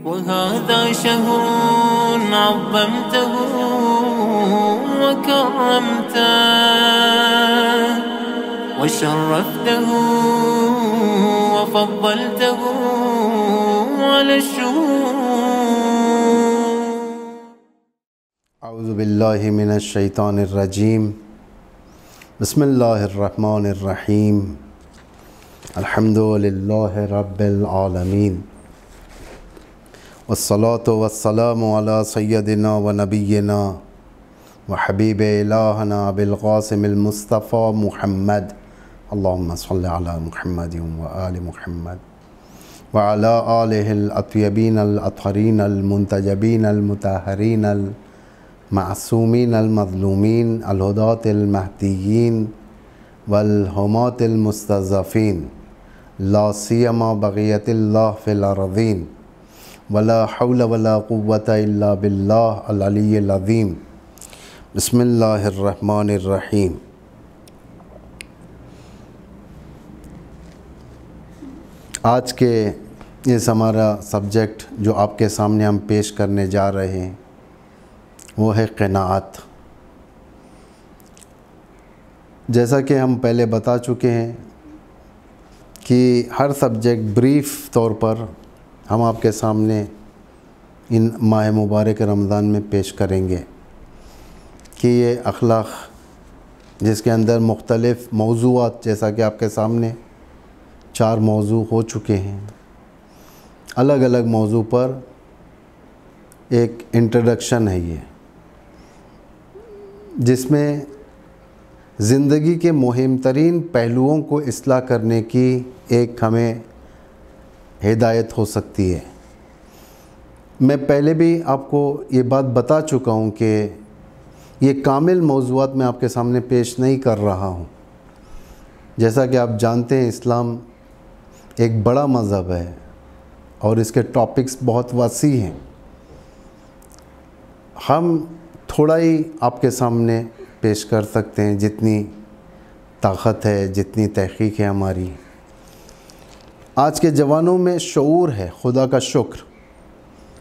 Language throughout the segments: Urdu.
وهذا شهر عظمته وكرمته وشرفته وفضلته على الشهور. اعوذ باللہ من الشیطان الرجیم. بسم اللہ الرحمن الرحیم. الحمد للہ رب العالمین والصلاة والسلام علی سیدنا و نبینا و حبیب الہنا بالقاسم المصطفى محمد. اللہم صل علی محمد و آل محمد وعلى آلہ الاطیبین الاطہرین المنتجبین المطہرین المعصومین المظلومین الہداة المہدیین والحماة المستضعفین لا سیما بقیت اللہ فی الارضین ولا حول ولا قوة الا باللہ العلی العظیم. بسم اللہ الرحمن الرحیم. آج کے اس ہمارا سبجیکٹ جو آپ کے سامنے ہم پیش کرنے جا رہے ہیں وہ ہے قناعت. جیسا کہ ہم پہلے بتا چکے ہیں کہ ہر سبجیکٹ بریف طور پر ہم آپ کے سامنے ان ماہ مبارک رمضان میں پیش کریں گے کہ یہ اخلاق جس کے اندر مختلف موضوعات، جیسا کہ آپ کے سامنے 4 موضوع ہو چکے ہیں، الگ الگ موضوع پر ایک انٹروڈکشن ہے یہ، جس میں زندگی کے مہم ترین پہلوؤں کو اصلاح کرنے کی ایک ہمیں ہدایت ہو سکتی ہے. میں پہلے بھی آپ کو یہ بات بتا چکا ہوں کہ یہ کامل موضوعات میں آپ کے سامنے پیش نہیں کر رہا ہوں. جیسا کہ آپ جانتے ہیں اسلام ایک بڑا مذہب ہے اور اس کے ٹاپکس بہت وسیع ہیں. ہم تھوڑا ہی آپ کے سامنے پیش کر سکتے ہیں، جتنی طاقت ہے، جتنی تحقیق ہے ہماری. آج کے جوانوں میں شعور ہے، خدا کا شکر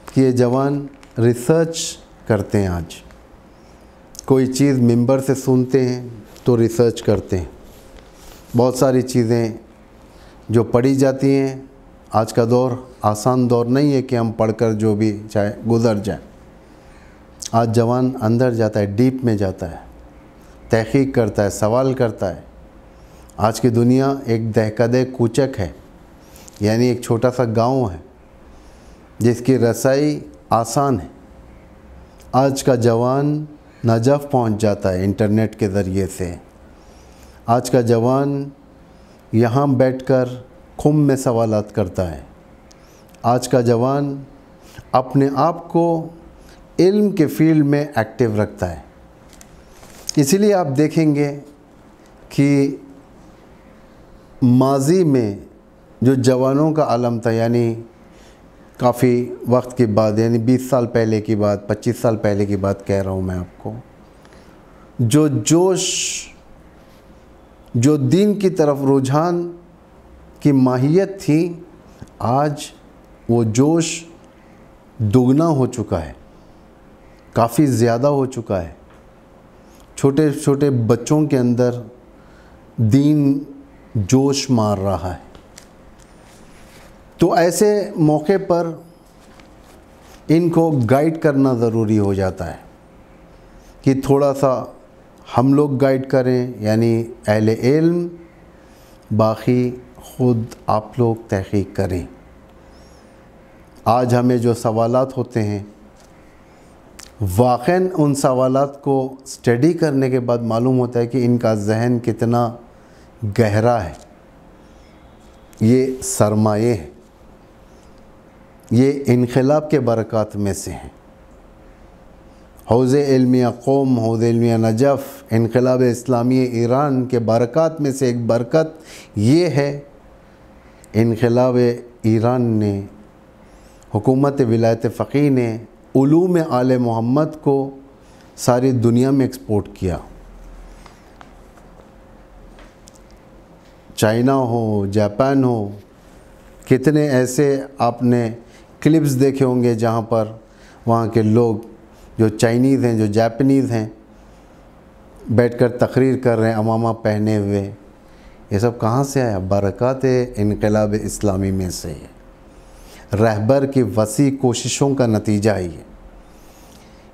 کہ یہ جوان ریسرچ کرتے ہیں. آج کوئی چیز ممبر سے سنتے ہیں تو ریسرچ کرتے ہیں. بہت ساری چیزیں جو پڑھی جاتی ہیں، آج کا دور آسان دور نہیں ہے کہ ہم پڑھ کر جو بھی چاہے گزر جائیں. آج جوان اندر جاتا ہے، ڈیپ میں جاتا ہے، تحقیق کرتا ہے، سوال کرتا ہے. آج کی دنیا ایک دہکدہ کوچک ہے، یعنی ایک چھوٹا سا گاؤں ہے جس کی رسائی آسان ہے. آج کا جوان نجف پہنچ جاتا ہے انٹرنیٹ کے ذریعے سے. آج کا جوان یہاں بیٹھ کر خم میں سوالات کرتا ہے. آج کا جوان اپنے آپ کو علم کے فیلڈ میں ایکٹیو رکھتا ہے. اسی لیے آپ دیکھیں گے کہ ماضی میں جو جوانوں کا عالم تھا، یعنی کافی وقت کے بعد، یعنی 20 سال پہلے کی بات، 25 سال پہلے کی بات کہہ رہا ہوں میں آپ کو، جو جوش، جو دین کی طرف رجحان کی ماہیت تھی، آج وہ جوش دگنا ہو چکا ہے، کافی زیادہ ہو چکا ہے. چھوٹے چھوٹے بچوں کے اندر دین جوش مار رہا ہے. تو ایسے موقع پر ان کو گائیڈ کرنا ضروری ہو جاتا ہے کہ تھوڑا سا ہم لوگ گائیڈ کریں، یعنی اہل علم، باقی خود آپ لوگ تحقیق کریں. آج ہمیں جو سوالات ہوتے ہیں، واقعاً ان سوالات کو اسٹڈی کرنے کے بعد معلوم ہوتا ہے کہ ان کا ذہن کتنا گہرا ہے. یہ سرمایہ ہے، یہ انقلاب کے برکات میں سے ہیں. حوض علمیہ قوم، حوض علمیہ نجف، انقلاب اسلامی ایران کے برکات میں سے ایک برکت یہ ہے، انقلاب ایران نے، حکومت ولایت فقیہ نے علوم آل محمد کو ساری دنیا میں ایکسپورٹ کیا. چائنا ہو، جاپان ہو، کتنے ایسے آپ نے کلپس دیکھے ہوں گے جہاں پر وہاں کے لوگ جو چائنیز ہیں، جو جاپنیز ہیں، بیٹھ کر تقریر کر رہے ہیں عمامہ پہنے ہوئے. یہ سب کہاں سے آیا؟ برکات انقلاب اسلامی میں سے. رہبر کی وسیع کوششوں کا نتیجہ ہے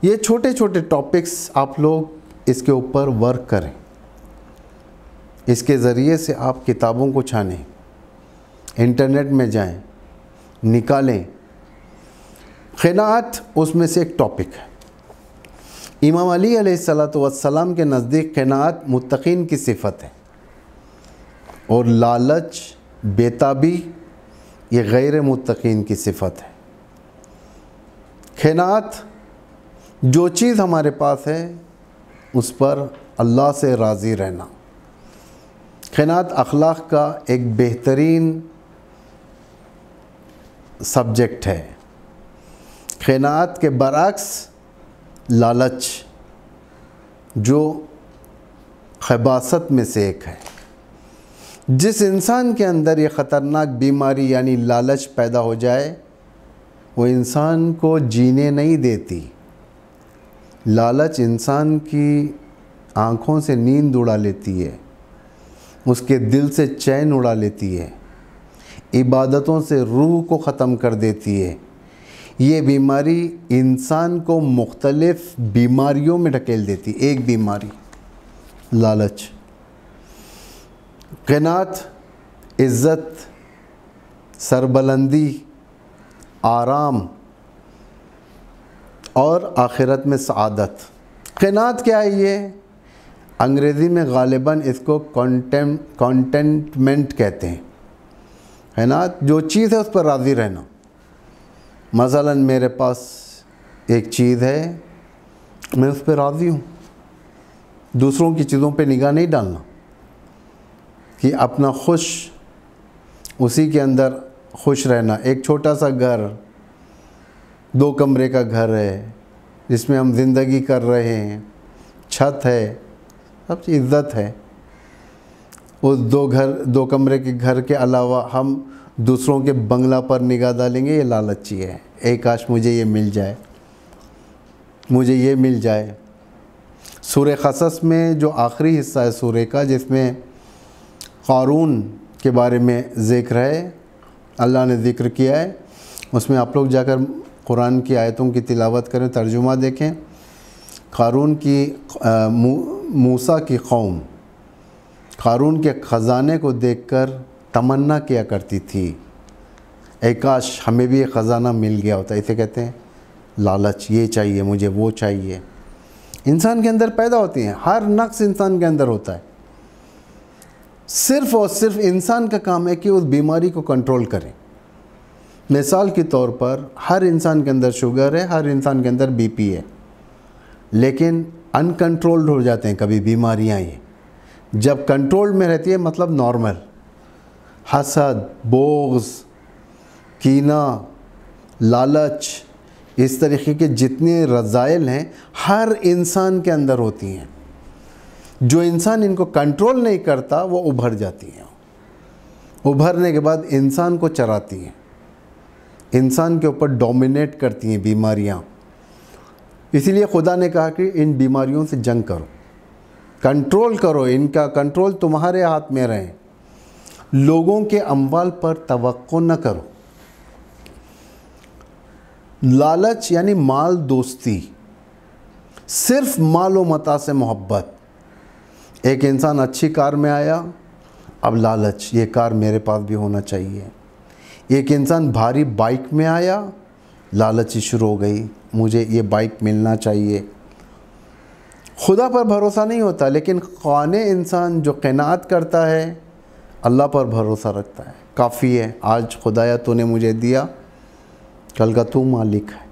یہ چھوٹے چھوٹے ٹاپکس آپ لوگ اس کے اوپر ورک کریں. اس کے ذریعے سے آپ کتابوں کو چھانیں، انٹرنیٹ میں جائیں، نکالیں. قناعت اس میں سے ایک ٹاپک ہے. امام علی علیہ السلام کے نزدیک قناعت متقین کی صفت ہے، اور لالچ، بیتابی یہ غیر متقین کی صفت ہے. قناعت جو چیز ہمارے پاس ہے اس پر اللہ سے راضی رہنا. قناعت اخلاق کا ایک بہترین سبجیکٹ ہے. قناعت کے برعکس لالچ، جو خباثت میں سے ایک ہے. جس انسان کے اندر یہ خطرناک بیماری یعنی لالچ پیدا ہو جائے، وہ انسان کو جینے نہیں دیتی. لالچ انسان کی آنکھوں سے نیند اڑا لیتی ہے، اس کے دل سے چین اڑا لیتی ہے، عبادتوں سے روح کو ختم کر دیتی ہے. یہ بیماری انسان کو مختلف بیماریوں میں ڈھکیل دیتی. ایک بیماری لالچ. قناعت عزت، سربلندی، آرام اور آخرت میں سعادت. قناعت کیا ہے؟ یہ انگریزی میں غالباً اس کو کانٹینٹمنٹ کہتے ہیں. قناعت جو چیز ہے اس پر راضی رہنا. مثلاً میرے پاس ایک چیز ہے، میں اس پہ راضی ہوں. دوسروں کی چیزوں پہ نگاہ نہیں ڈالنا کہ اپنا خوش اسی کے اندر خوش رہنا. ایک چھوٹا سا گھر، 2 کمرے کا گھر ہے جس میں ہم زندگی کر رہے ہیں، چھت ہے، سب چیز عزت ہے. اس 2 کمرے کے گھر کے علاوہ ہم دوسروں کے بنگلہ پر نگاہ ڈالیں گے، یہ لالچی ہے. اے کاش مجھے یہ مل جائے، مجھے یہ مل جائے. سورہ قصص میں جو آخری حصہ ہے سورہ کا، جس میں قارون کے بارے میں ذکر ہے، اللہ نے ذکر کیا ہے، اس میں آپ لوگ جا کر قرآن کی آیتوں کی تلاوت کریں، ترجمہ دیکھیں. قارون کی موسیٰ کی قوم قارون کے خزانے کو دیکھ کر تمنا کیا کرتی تھی، اے کاش ہمیں بھی یہ خزانہ مل گیا ہوتا. اسے کہتے ہیں لالچ. یہ چاہیے مجھے، وہ چاہیے. انسان کے اندر پیدا ہوتی ہیں، ہر نقص انسان کے اندر ہوتا ہے. صرف اور صرف انسان کا کام ہے کہ اس بیماری کو کنٹرول کریں. مثال کے طور پر ہر انسان کے اندر شوگر ہے، ہر انسان کے اندر بی پی ہے، لیکن ان کنٹرولڈ ہو جاتے ہیں کبھی بیماریاں. یہ جب کنٹرول میں رہتی ہے مطلب نارمل. حسد، بغض، کینہ، لالچ، اس طریقے کے جتنے رذائل ہیں ہر انسان کے اندر ہوتی ہیں. جو انسان ان کو کنٹرول نہیں کرتا وہ ابھر جاتی ہیں. ابھرنے کے بعد انسان کو چراتی ہیں، انسان کے اوپر ڈومینیٹ کرتی ہیں بیماریاں. اسی لیے خدا نے کہا کہ ان بیماریوں سے جنگ کرو، کنٹرول کرو، ان کا کنٹرول تمہارے ہاتھ میں رہے. لوگوں کے اموال پر توقع نہ کرو. لالچ یعنی مال دوستی، صرف مال و متاع سے محبت. ایک انسان اچھی کار میں آیا، اب لالچ، یہ کار میرے پاس بھی ہونا چاہیے. ایک انسان بھاری بائک میں آیا، لالچ شروع ہو گئی، مجھے یہ بائک ملنا چاہیے. خدا پر بھروسہ نہیں ہوتا، لیکن قانع انسان جو قناعت کرتا ہے اللہ پر بھروسہ رکھتا ہے. کافی ہے، آج خدایا تو نے مجھے دیا، کل کا تو مالک ہے.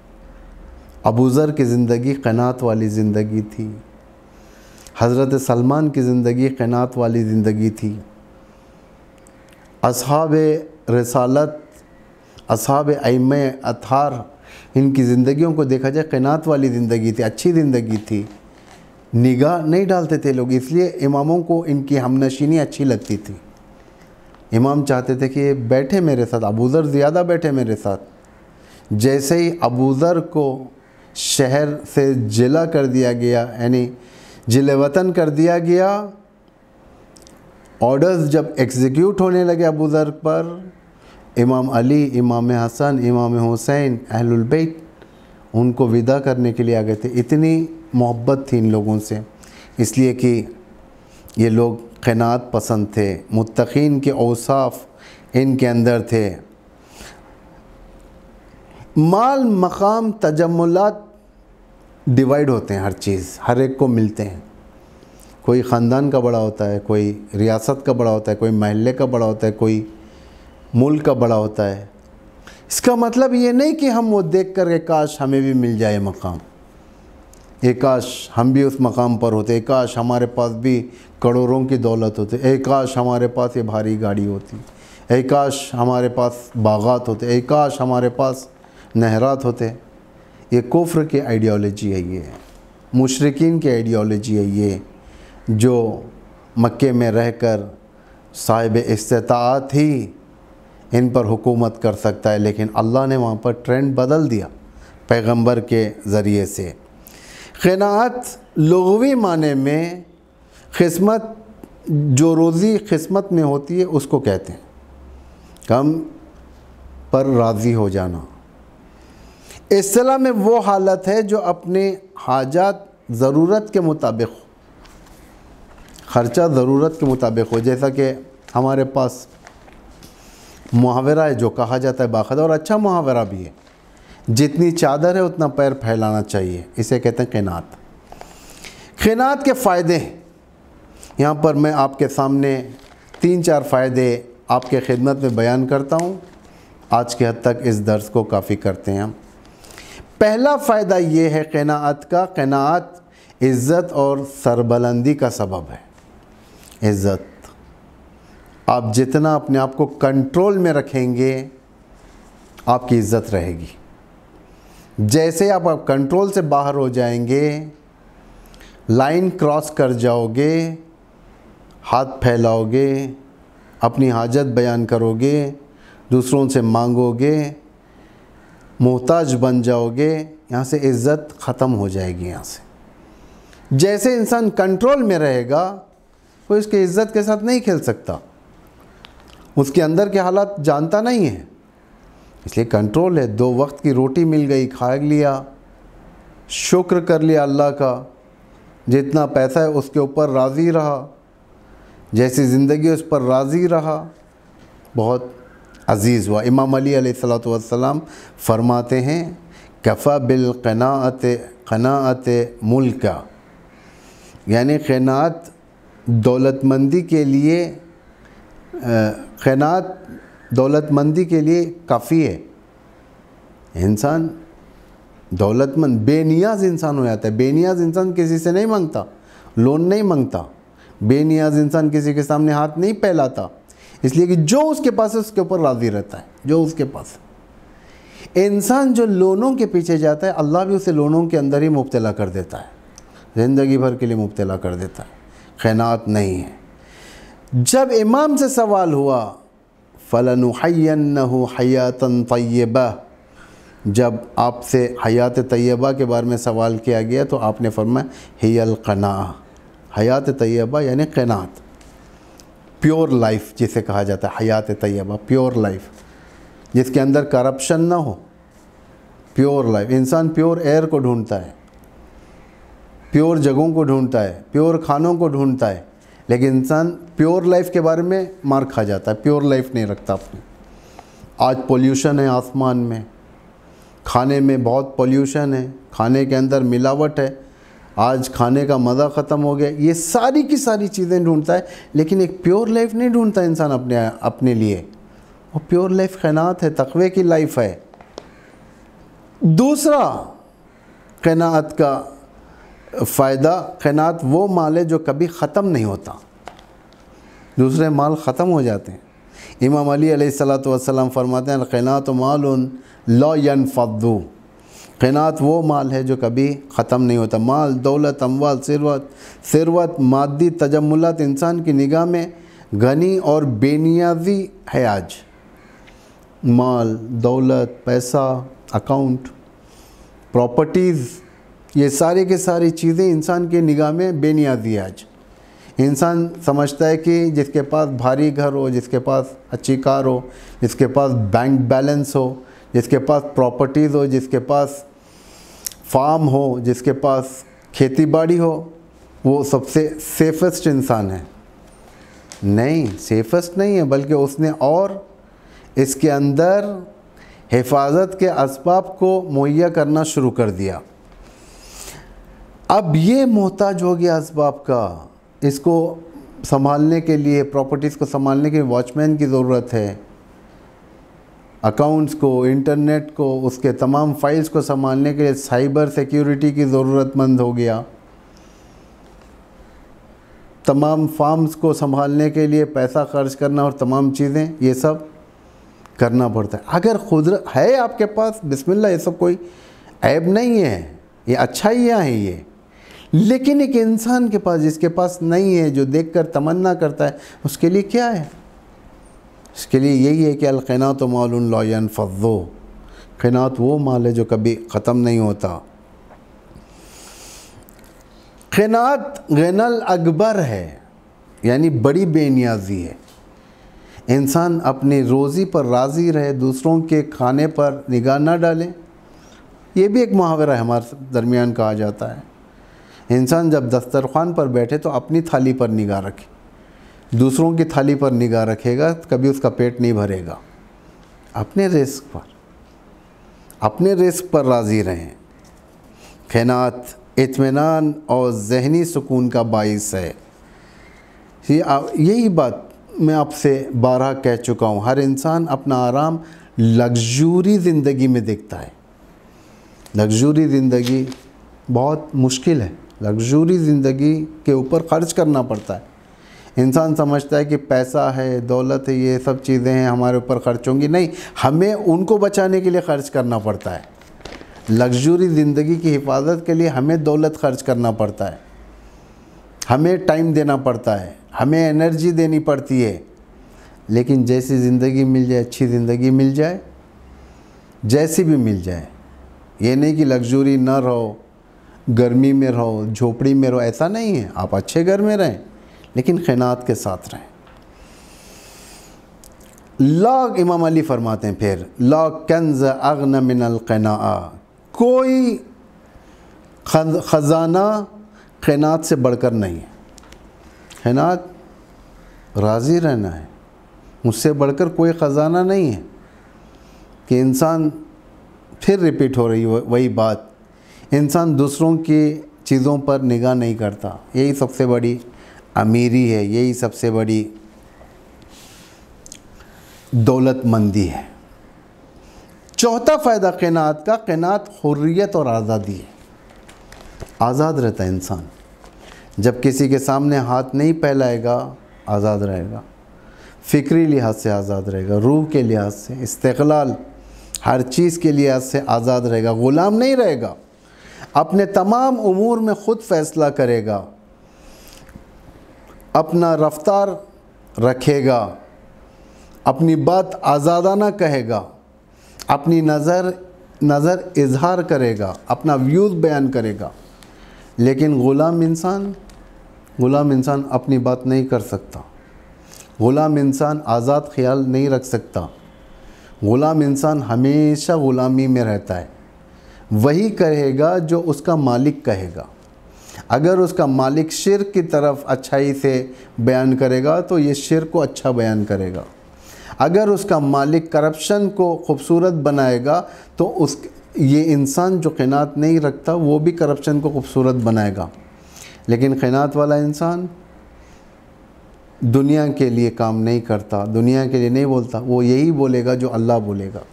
ابو ذر کی زندگی قناعت والی زندگی تھی. حضرت سلمان کی زندگی قناعت والی زندگی تھی. اصحاب رسالت، اصحاب ائمہ اطہار، ان کی زندگیوں کو دیکھا جائے قناعت والی زندگی تھی، اچھی زندگی تھی. نگاہ نہیں ڈالتے تھے لوگ، اس لیے اماموں کو ان کی ہمنشینی اچھی لگتی تھی. امام چاہتے تھے کہ بیٹھے میرے ساتھ، ابو ذر زیادہ بیٹھے میرے ساتھ. جیسے ہی ابو ذر کو شہر سے جلا کر دیا گیا، یعنی جل وطن کر دیا گیا، آرڈرز جب ایگزیکیوٹ ہونے لگے ابو ذر پر، امام علی، امام حسن، امام حسین، اہل البیت ان کو ودا کرنے کے لیے آ گئے تھے۔ اتنی محبت تھی ان لوگوں سے، اس لیے کہ یہ لوگ قناعت پسند تھے، متقین کے اوصاف ان کے اندر تھے۔ مال، مقام، تجملات ڈیوائیڈ ہوتے ہیں، ہر چیز ہر ایک کو ملتے ہیں۔ کوئی خاندان کا بڑا ہوتا ہے، کوئی ریاست کا بڑا ہوتا ہے، کوئی محلے کا بڑا ہوتا ہے، کوئی ملک کا بڑا ہوتا ہے۔ اس کا مطلب یہ نہیں کہ ہم وہ دیکھ کر کہ کاش ہمیں بھی مل جائے مقام، اے کاش ہم بھی اس مقام پر ہوتے، اے کاش ہمارے پاس بھی کروڑوں کی دولت ہوتے، اے کاش ہمارے پاس یہ بھاری گاڑی ہوتی، اے کاش ہمارے پاس باغات ہوتے، اے کاش ہمارے پاس نہرات ہوتے۔ یہ کفر کی آئیڈیالوجی ہے، یہ مشرکین کی آئیڈیالوجی ہے، یہ جو مکے میں رہ کر صاحب استطاعت ہی ان پر حکومت کر سکتا ہے، لیکن اللہ نے وہاں پر ٹرینڈ بدل دیا پیغمبر کے ذریعے سے۔ قناعت لغوی معنی میں قسمت، جو روزی قسمت میں ہوتی ہے اس کو کہتے ہیں، کم پر راضی ہو جانا۔ اصطلاح میں وہ حالت ہے جو اپنے حاجات ضرورت کے مطابق ہو، خرچہ ضرورت کے مطابق ہو، جیسا کہ ہمارے پاس محاورہ ہے جو کہا جاتا ہے باقاعدہ، اور اچھا محاورہ بھی ہے، جتنی چادر ہے اتنا پیر پھیلانا چاہیے، اسے کہتے ہیں قناعت۔ قناعت کے فائدے یہاں پر میں آپ کے سامنے 3-4 فائدے آپ کے خدمت میں بیان کرتا ہوں، آج کے حد تک اس درس کو کافی کرتے ہیں ہم۔ پہلا فائدہ یہ ہے قناعت کا، قناعت عزت اور سربلندی کا سبب ہے۔ عزت، آپ جتنا اپنے آپ کو کنٹرول میں رکھیں گے آپ کی عزت رہے گی۔ جیسے آپ کنٹرول سے باہر ہو جائیں گے، لائن کراس کر جاؤ گے، ہاتھ پھیلاؤ گے، اپنی حاجت بیان کرو گے، دوسروں سے مانگو گے، محتاج بن جاؤ گے، یہاں سے عزت ختم ہو جائے گی۔ یہاں سے جیسے انسان کنٹرول میں رہے گا وہ اس کی عزت کے ساتھ نہیں کھیل سکتا، اس کے اندر کے حالات جانتا نہیں ہے، اس لیے کنٹرول ہے۔ 2 وقت کی روٹی مل گئی، کھا لیا، شکر کر لیا اللہ کا، جتنا پیسہ ہے اس کے اوپر راضی رہا، جیسی زندگی اس پر راضی رہا، بہت عزیز ہوا۔ امام علی علیہ الصلوۃ والسلام فرماتے ہیں کفا بالقناعت قناعت ملکا، یعنی قناعت دولت مندی کے لیے، قناعت دولت مندی کے لیے کافی ہے۔ انسان دولت مند، بے نیاز انسان ہو جاتا ہے۔ بے نیاز انسان کسی سے نہیں مانگتا، لون نہیں مانگتا، بے نیاز انسان کسی کے سامنے ہاتھ نہیں پھیلاتا، اس لیے کہ جو اس کے پاس ہے اس کے اوپر راضی رہتا ہے، جو اس کے پاس ہے۔ انسان جو لونوں کے پیچھے جاتا ہے اللہ بھی اسے لونوں کے اندر ہی مبتلا کر دیتا ہے، زندگی بھر کے لیے مبتلا کر دیتا ہے۔ قناعت نہیں ہے۔ جب امام سے سوال ہوا فَلَنُحَيَّنَّهُ حَيَاتًا طَيِّبَةً، جب آپ سے حیات طیبہ کے بارے میں سوال کیا گیا تو آپ نے فرمایا ہی القناعہ، حیات طیبہ یعنی قناعت، پیور لائف جسے کہا جاتا ہے، حیات طیبہ پیور لائف، جس کے اندر کرپشن نہ ہو، پیور لائف۔ انسان پیور ایئر کو ڈھونڈتا ہے، پیور جگہوں کو ڈھونڈتا ہے، پیور کھانوں کو ڈھونڈتا ہے، لیکن انسان پیور لائف کے بارے میں مار کھا جاتا ہے، پیور لائف نہیں رکھتا اپنی۔ آج پولیوشن ہے آسمان میں، کھانے میں بہت پولیوشن ہے، کھانے کے اندر ملاوٹ ہے، آج کھانے کا مزہ ختم ہو گیا، یہ ساری کی ساری چیزیں ڈھونڈتا ہے، لیکن ایک پیور لائف نہیں ڈھونڈتا انسان اپنے لیے۔ وہ پیور لائف قناعت ہے، تقوی کی لائف ہے۔ دوسرا قناعت کا فائدہ، قناعت وہ مال ہے جو کبھی ختم نہیں ہوتا، دوسرے مال ختم ہو جاتے ہیں۔ امام علی علیہ الصلوۃ والسلام فرماتے ہیں القناعۃ مال لا ينفض، قناعت وہ مال ہے جو کبھی ختم نہیں ہوتا۔ مال، دولت، اموال، ثروت، مادی تجملات انسان کی نگاہ میں غنی اور بے نیازی ہے آج، مال دولت پیسہ اکاؤنٹ پراپرٹیز یہ سارے کے ساری چیزیں انسان کے نگاہ میں بے نیازی ہے. آج انسان سمجھتا ہے کہ جس کے پاس بھاری گھر ہو، جس کے پاس اچھی کار ہو، جس کے پاس بینک بیلنس ہو، جس کے پاس پراپرٹیز ہو، جس کے پاس فارم ہو، جس کے پاس کھیتی باڑی ہو، وہ سب سے سیفسٹ انسان ہے. نہیں، سیفسٹ نہیں ہے، بلکہ اس نے اور اس کے اندر حفاظت کے اسباب کو مہیا کرنا شروع کر دیا. اب یہ محتاج ہو گیا اسباب کا. اس کو سنبھالنے کے لیے، پراپرٹیز کو سنبھالنے کے لیے واچ مین کی ضرورت ہے، اکاؤنٹس کو، انٹرنیٹ کو، اس کے تمام فائلز کو سنبھالنے کے لیے سائبر سیکیورٹی کی ضرورت مند ہو گیا. تمام فارمز کو سنبھالنے کے لیے پیسہ خرچ کرنا اور تمام چیزیں یہ سب کرنا پڑتا ہے. اگر قدرت ہے آپ کے پاس، بسم اللہ، یہ سب کوئی عیب نہیں ہے، یہ اچھائیاں ہیں یہ. لیکن ایک انسان کے پاس جس کے پاس نہیں ہے، جو دیکھ کر تمنا کرتا ہے، اس کے لیے کیا ہے؟ اس کے لیے یہی ہے کہ القناۃ مال لا ينفض. قناعت وہ مال ہے جو کبھی ختم نہیں ہوتا. قناعت غنى الاکبر ہے، یعنی بڑی بے نیازی ہے. انسان اپنی روزی پر راضی رہے، دوسروں کے کھانے پر نگاہ نہ ڈالے. یہ بھی ایک محاورہ ہے ہمارے درمیان کہا جاتا ہے. انسان جب دسترخوان پر بیٹھے تو اپنی تھالی پر نگاہ رکھے، دوسروں کی تھالی پر نگاہ رکھے گا کبھی اس کا پیٹ نہیں بھرے گا. اپنے رزق پر راضی رہیں. قناعت اطمینان اور ذہنی سکون کا باعث ہے. یہی بات میں آپ سے بارہا کہہ چکا ہوں. ہر انسان اپنا آرام لگژوری زندگی میں دیکھتا ہے. لگژوری زندگی بہت مشکل ہے. لگژوری زندگی کے اوپر خرچ کرنا پڑتا ہے. انسان سمجھتا ہے کہ پیسہ ہے، دولت ہے، یہ سب چیزیں ہیں، ہمارے اوپر خرچ ہوں گی. نہیں، ہمیں ان کو بچانے کے لیے خرچ کرنا پڑتا ہے. لگژوری زندگی کی حفاظت کے لیے ہمیں دولت خرچ کرنا پڑتا ہے، ہمیں ٹائم دینا پڑتا ہے، ہمیں انرجی دینی پڑتی ہے. لیکن جیسی زندگی مل جائے، اچھی زندگی مل جائے، جیسی بھی مل جائے، یہ نہیں کہ لگژوری نہ رہو، گرمی میں رہو، جھوپڑی میں رہو، ایسا نہیں ہے. آپ اچھے گھر میں رہیں لیکن قناعت کے ساتھ رہیں. امام علی فرماتے ہیں پھر لا کنز اغن من القناع. کوئی خزانہ قناعت سے بڑھ کر نہیں ہے. قناعت راضی رہنا ہے، مجھ سے بڑھ کر کوئی خزانہ نہیں ہے. کہ انسان پھر ریپیٹ ہو رہی وہی بات، انسان دوسروں کی چیزوں پر نگاہ نہیں کرتا. یہی سب سے بڑی امیری ہے، یہی سب سے بڑی دولت مندی ہے. چوتھا فائدہ قناعت کا، قناعت حریت اور آزادی ہے. آزاد رہتا ہے انسان. جب کسی کے سامنے ہاتھ نہیں پھیلائے گا، آزاد رہے گا. فکری لحاظ سے آزاد رہے گا، روح کے لحاظ سے، استقلال، ہر چیز کے لحاظ سے آزاد رہے گا. غلام نہیں رہے گا. اپنے تمام امور میں خود فیصلہ کرے گا، اپنا رفتار رکھے گا، اپنی بات آزادانہ کہے گا، اپنی نظر اظہار کرے گا، اپنا ویوز بیان کرے گا. لیکن غلام انسان اپنی بات نہیں کر سکتا. غلام انسان آزاد خیال نہیں رکھ سکتا. غلام انسان ہمیشہ غلامی میں رہتا ہے. وہی کہے گا جو اس کا مالک کہے گا. اگر اس کا مالک شرک کی طرف اچھائی سے بیان کرے گا تو یہ شرک کو اچھا بیان کرے گا. اگر اس کا مالک کرپشن کو خوبصورت بنائے گا تو یہ انسان جو قناعت نہیں رکھتا وہ بھی کرپشن کو خوبصورت بنائے گا. لیکن قناعت والا انسان دنیا کے لیے کام نہیں کرتا، دنیا کے لیے نہیں بولتا. وہ یہی بولے گا جو اللہ بولے گا،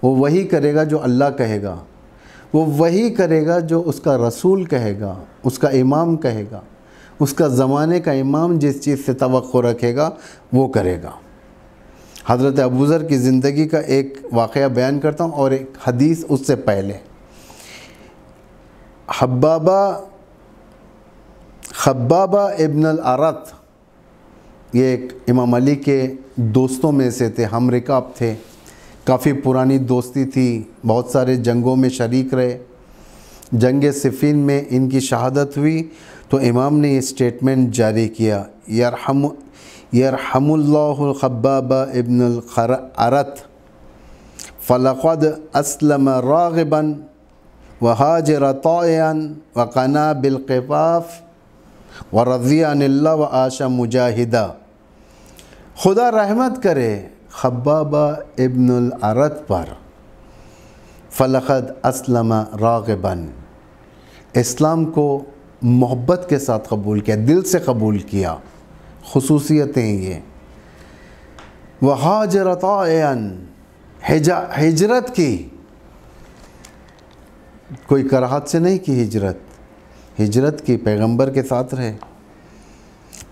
وہ وہی کرے گا جو اللہ کہے گا، وہ وہی کرے گا جو اس کا رسول کہے گا، اس کا امام کہے گا، اس کا زمانے کا امام جس چیز سے توقع رکھے گا وہ کرے گا. حضرت ابوذر کی زندگی کا ایک واقعہ بیان کرتا ہوں اور ایک حدیث اس سے پہلے. خبابہ ابن الارت، یہ ایک امام علی کے دوستوں میں سے تھے، ہم رکاب تھے. کافی پرانی دوستی تھی، بہت سارے جنگوں میں شریک رہے۔ جنگ صفین میں ان کی شہادت ہوئی تو امام نے یہ سٹیٹمنٹ جاری کیا، یرحم اللہ الخباب ابن الارت فلقد اسلم راغبا وہاجر طائعا وقنا بالقفاف ورضی عن اللہ وعاش مجاہدہ۔ خدا رحمت کرے خباب ابن الارت پر، فلقد اسلم راغبا، اسلام کو محبت کے ساتھ قبول کیا، دل سے قبول کیا، خصوصیتیں یہ۔ وہاجر طائعا، ہجرت کی، کوئی کراہت سے نہیں کی ہجرت کی، پیغمبر کے ساتھ رہے۔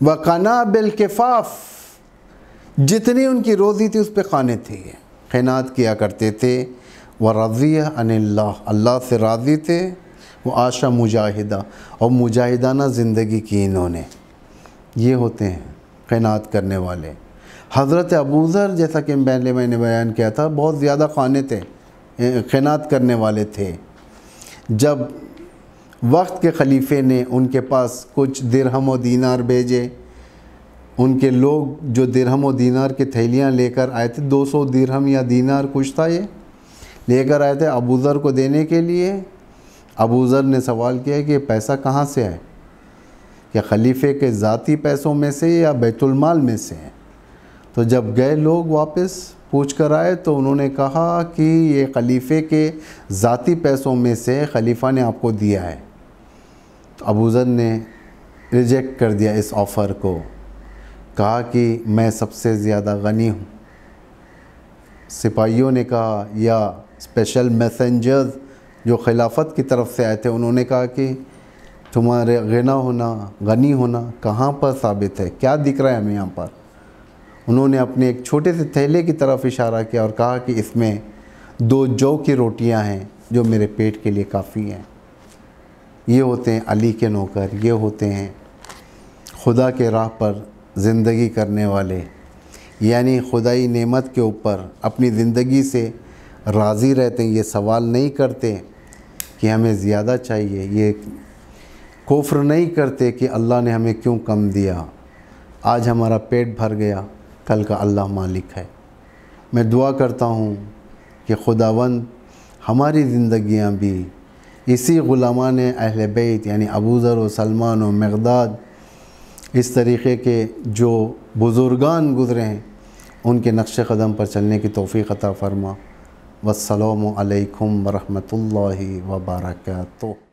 وقنا بالکفاف، جتنی ان کی روزی تھی اس پہ قانے تھے، قناعت کیا کرتے تھے۔ ورضی عن اللہ، اللہ سے راضی تھے۔ وعاش مجاہدہ، اور مجاہدانہ زندگی کی انہوں نے۔ یہ ہوتے ہیں قناعت کرنے والے۔ حضرت ابوذر، جیسا کہ پہلے میں نے بیان کیا تھا، بہت زیادہ قانے تھے، قناعت کرنے والے تھے۔ جب وقت کے خلیفے نے ان کے پاس کچھ درہم و دینار بھیجے، ان کے لوگ جو درہم و دینار کی تھیلیاں لے کر آئے تھے، 200 درہم یا دینار کچھ تھا، یہ لے کر آئے تھے ابوذر کو دینے کے لیے۔ ابوذر نے سوال کیا کہ یہ پیسہ کہاں سے ہے، کہ خلیفے کے ذاتی پیسوں میں سے یا بیت المال میں سے ہے؟ تو جب گئے لوگ واپس پوچھ کر آئے تو انہوں نے کہا کہ یہ خلیفے کے ذاتی پیسوں میں سے خلیفہ نے آپ کو دیا ہے۔ تو ابوذر نے ریجیکٹ کر دیا اس آفر کو، کہا کہ میں سب سے زیادہ غنی ہوں۔ سپاہیوں نے کہا، یا اسپیشل میسنجرز جو خلافت کی طرف سے آئے تھے، انہوں نے کہا کہ تمہارے غنی ہونا کہاں پر ثابت ہے، کیا دکھ رہا ہے ہمیں یہاں پر؟ انہوں نے اپنے ایک چھوٹے سے تھیلے کی طرف اشارہ کیا اور کہا کہ اس میں 2 جو کی روٹیاں ہیں جو میرے پیٹ کے لیے کافی ہیں۔ یہ ہوتے ہیں علی کے نوکر، یہ ہوتے ہیں خدا کے راہ پر زندگی کرنے والے، یعنی خدائی نعمت کے اوپر اپنی زندگی سے راضی رہتے ہیں۔ یہ سوال نہیں کرتے کہ ہمیں زیادہ چاہیے، یہ کفر نہیں کرتے کہ اللہ نے ہمیں کیوں کم دیا، آج ہمارا پیٹ بھر گیا، کل کا اللہ مالک ہے۔ میں دعا کرتا ہوں کہ خداوند ہماری زندگیاں بھی اسی غلامان اہل بیت یعنی ابوذر و سلمان و مقداد، اس طریقے کے جو بزرگان گزرے ہیں، ان کے نقش قدم پر چلنے کی توفیق عطا فرما۔ والسلام علیکم ورحمۃ اللہ وبرکاتہ۔